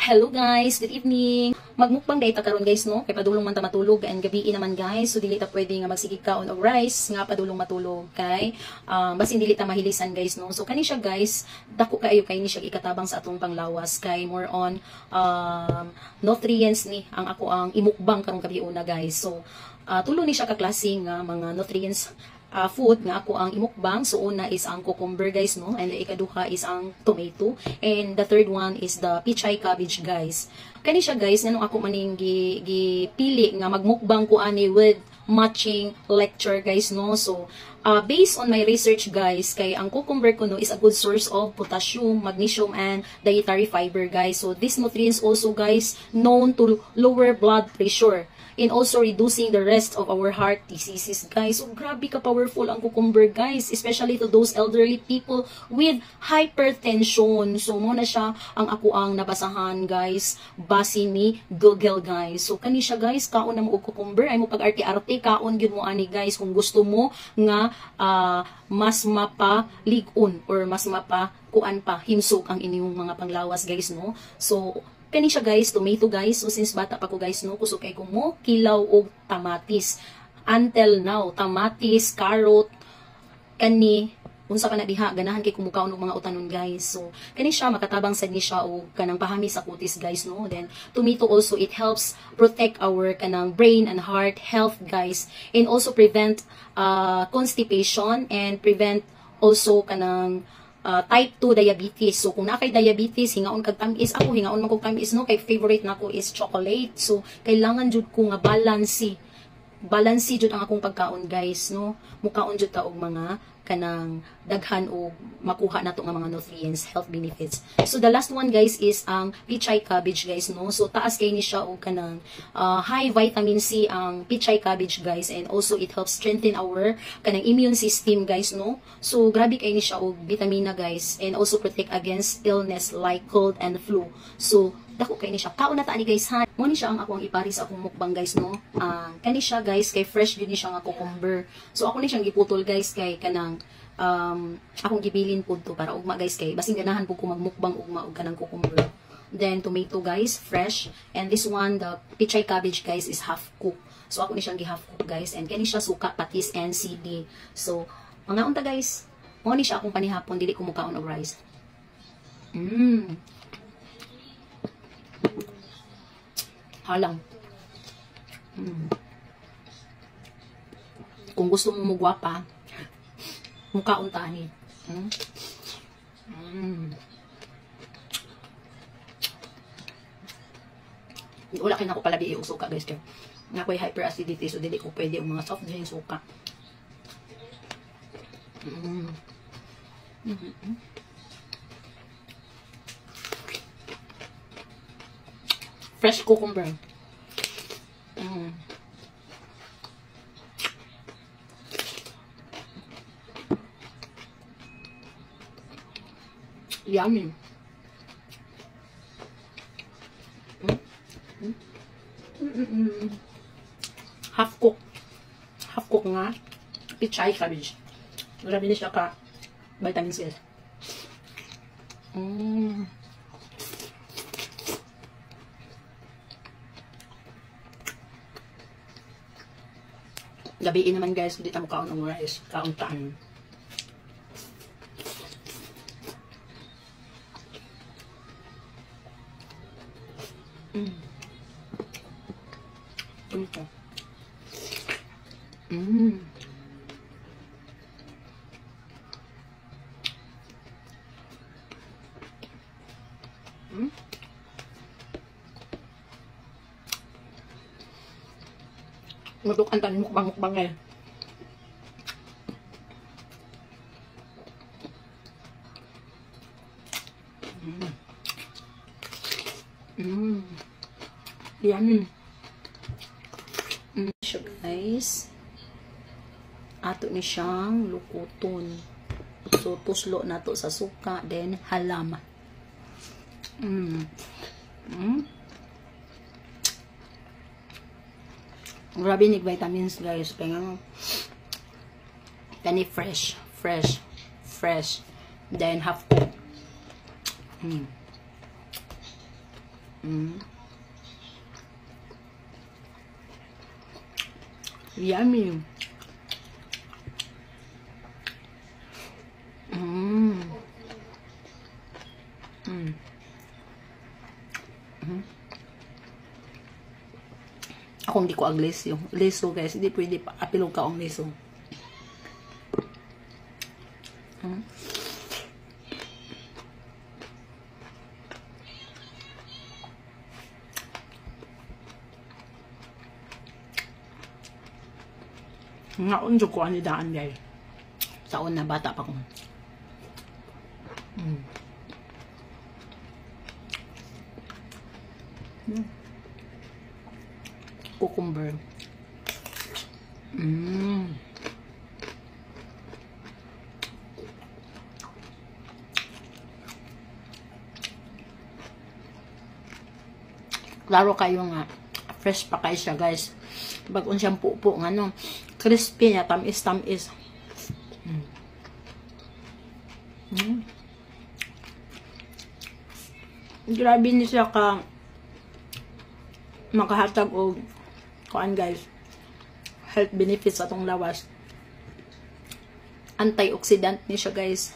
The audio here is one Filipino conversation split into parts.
Hello guys, good evening. Magmukbang day ta karon guys no, kay padulong man ta matulog and gabi naman guys. So dili ta pwede nga magsigig kaon og rice nga padulong matulog kay basin dili ta mahilisan guys no. So kani siya guys, dako kaayo kay ni siya ikatabang sa atong panglawas kay more on nutrients ni ang ako ang imukbang karong gabi una guys. So tulo ni siya ka klase nga mga nutrients food nga ako ang imukbang. So una is ang cucumber guys no, and the ikaduha is ang tomato, and the third one is the pichay cabbage guys. Kani siya guys nganong ako maning gipili nga magmukbang ko ani with matching lecture guys no. So based on my research guys, kay ang cucumber ko no is a good source of potassium, magnesium, and dietary fiber guys. So these nutrients also guys known to lower blood pressure and also reducing the rest of our heart diseases guys. So grabe ka powerful ang cucumber guys, especially to those elderly people with hypertension. So mo na siya ang ako ang nabasahan guys base ni Google guys. So kani siya guys, kaon na mo og cucumber ay mo pag-arte-arte, kaon gyud mo ani guys kung gusto mo nga mas mapaligon or mas mapakuan pa himsog ang inyong mga panglawas guys no. So kani siya guys, tomato guys. So since bata pa ko guys no, kusog kay ko mo kilaw og tamatis. Until now, tamatis, carrot, kani unsa pa na diha ganahan kay kumukaon og mga utanon guys. So kani siya makatabang sad ni siya og kanang pahami sa kutis guys no. Then tomato also, it helps protect our kanang brain and heart health guys, and also prevent constipation and prevent also kanang type 2 diabetes. So kung na kay diabetes, hingaon kag tamis, ako hingaon man kog tamis no, kay favorite nako is chocolate. So kailangan jud ko nga balance jud ang akong pagkaon guys no. Mukaon jud ta og mga kanang daghan o makuha nato nga mga nutrients, health benefits. So the last one guys is ang pichay cabbage guys no. So taas kay ni siya og kanang high vitamin C ang pichay cabbage guys, and also it helps strengthen our kanang immune system guys no. So grabe kay ni siya og vitamina guys, and also protect against illness like cold and flu. So dako kay ni siya. Kaon na ta ani guys ha. Mo ni siya ang ako ang ipari sa akong mukbang guys no. Kani siya guys kay fresh gyud ni siya nga cucumber. So ako ni siyang giputol guys kay kanang akong gibilin pud to para ugma guys, kay basing ganahan pud ko magmukbang ugma og kanang cucumber. Then tomato guys fresh, and this one the pichay cabbage guys is half cook. So ako ni siyang gi-half cook guys, and kani siya suka, patis, and sili. So mga unta guys, mo ni siya akong panihapon dili ko mukaon og rice. Halang. Kung gusto mo mugwapa, mukaon ta ni. Wala kay nako palabi og suka guys, kay nakoy hyperacidity, so dili ko pwede og mga soft drinks suka. Fresh cucumber. Yummy. Half cook nga pichay cabbage. Grabe ni siya ka vitamin C. Gabi naman guys, hindi ta mo kaon ng rice, kaon taan. Ito. Matuk antan mukbang eh. Yummy. Siya guys, ato ni siyang lukuton. So tuslo nato sa suka, then halam. Grabe ni vitamins guys, kaya kani fresh, then half cooked. Mm. Yummy. Mm. Mm. Mm. Ako hindi ko ang leso. Leso guys, hindi pwede pa apilog ka ang leso. Mm. Ngaon ko ani daan guys. Sa una bata pa ko. Mm. Mm. Cucumber. Mm. Klaro kayo nga. Fresh pa kayo siya guys. Bagon siyang pupo nga no. Crispy niya. Tamis. Mm. Mm. Grabe niya siya ka makahatag og kuan guys. Health benefits atong lawas. Antioxidant ni siya guys.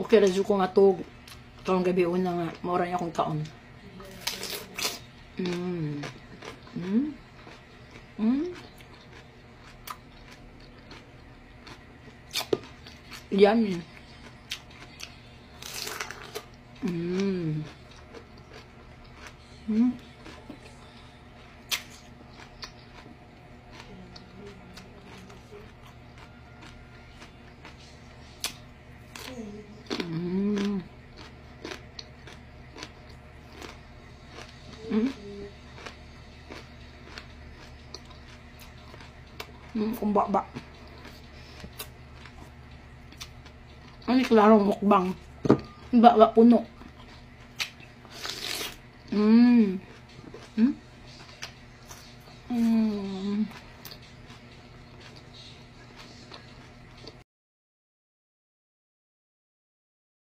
Okay ra jud ko nga to karong gabi una nga maura niya akong kaon. Yummy. Kung ba. Ano klarong mukbang. Ba puno. Mm. Mm. Mm.